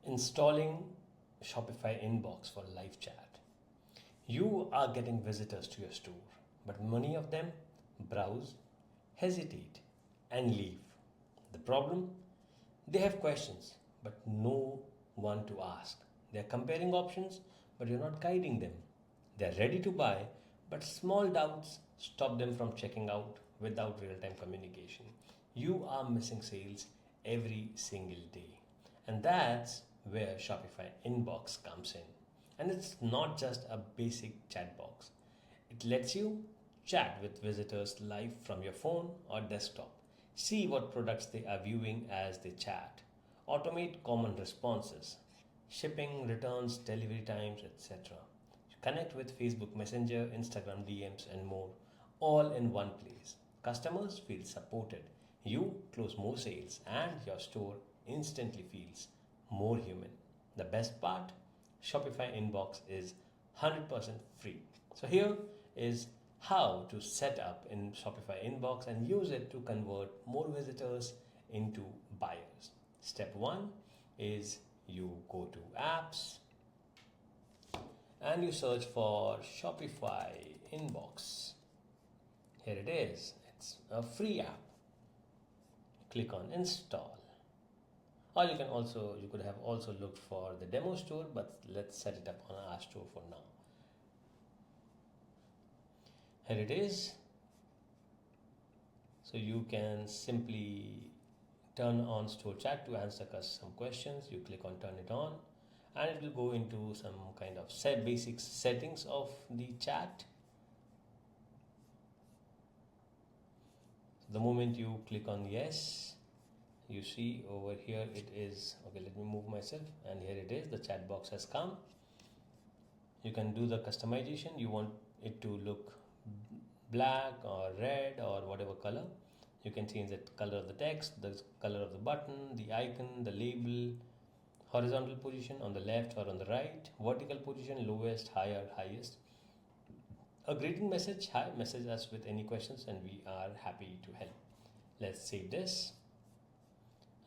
Installing Shopify Inbox for live chat. You are getting visitors to your store, but many of them browse, hesitate, and leave. The problem? They have questions, but no one to ask. They are comparing options, but you're not guiding them. They are ready to buy, but small doubts stop them from checking out without real time communication. You are missing sales every single day. And that's where Shopify Inbox comes in. And it's not just a basic chat box, it lets you chat with visitors live from your phone or desktop, see what products they are viewing as they chat, automate common responses, shipping, returns, delivery times, etc. Connect with Facebook Messenger, Instagram DMs, and more, all in one place. Customers feel supported, you close more sales, and your store instantly feels more human. The best part? Shopify Inbox is 100% free. So here is how to set up in Shopify Inbox and use it to convert more visitors into buyers. Step 1 is you go to apps and you search for Shopify Inbox. Here it is. It's a free app. Click on install. Or you could have also looked for the demo store, but let's set it up on our store for now. Here it is. So you can simply turn on store chat to answer some questions. You click on turn it on and it will go into some kind of basic settings of the chat. The moment you click on yes, you see over here it is okay. Let me move myself, and here it is. The chat box has come. You can do the customization. You want it to look black or red or whatever color. You can change the color of the text, the color of the button, the icon, the label, horizontal position on the left or on the right, vertical position, lowest, higher, highest. A greeting message, hi, message us with any questions and we are happy to help. Let's save this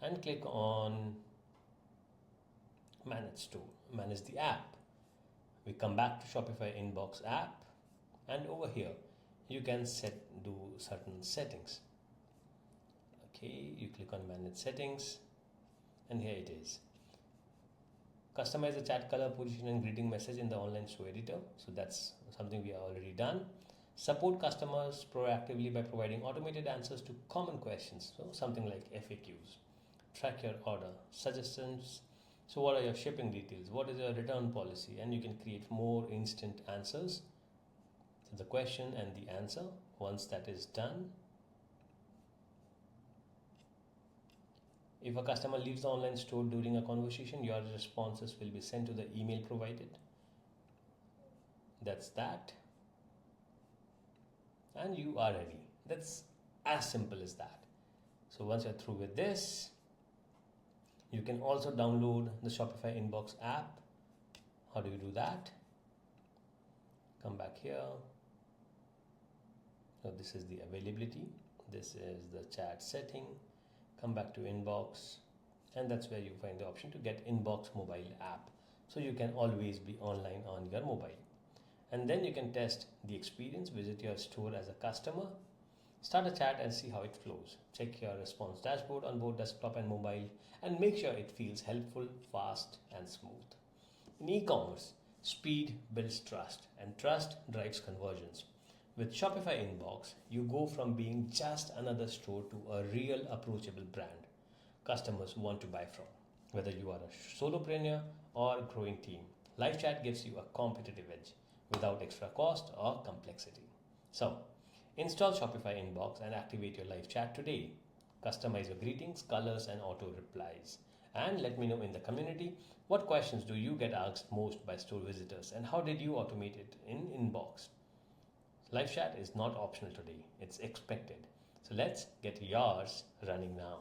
and click on manage store, manage the app. We come back to Shopify Inbox app, and over here you can do certain settings. Okay, you click on manage settings and here it is. Customize the chat color, position and greeting message in the online store editor. So that's something we have already done. Support customers proactively by providing automated answers to common questions. So something like FAQs. Track your order, suggestions. So what are your shipping details? What is your return policy? And you can create more instant answers to the question and the answer. Once that is done, if a customer leaves the online store during a conversation, your responses will be sent to the email provided. That's that. And you are ready. That's as simple as that. So once you're through with this, you can also download the Shopify Inbox app. How do you do that? Come back here. So this is the availability. This is the chat setting. Come back to Inbox, and that's where you find the option to get Inbox mobile app. So you can always be online on your mobile. And then you can test the experience, visit your store as a customer, start a chat and see how it flows. Check your response dashboard on both desktop and mobile and make sure it feels helpful, fast and smooth. In e-commerce, speed builds trust and trust drives conversions. With Shopify Inbox, you go from being just another store to a real approachable brand customers want to buy from. Whether you are a solopreneur or a growing team, live chat gives you a competitive edge without extra cost or complexity. So, install Shopify Inbox and activate your live chat today. Customize your greetings, colors, and auto replies. And let me know in the community what questions do you get asked most by store visitors and how did you automate it in Inbox. Live chat is not optional today, it's expected. So let's get yours running now.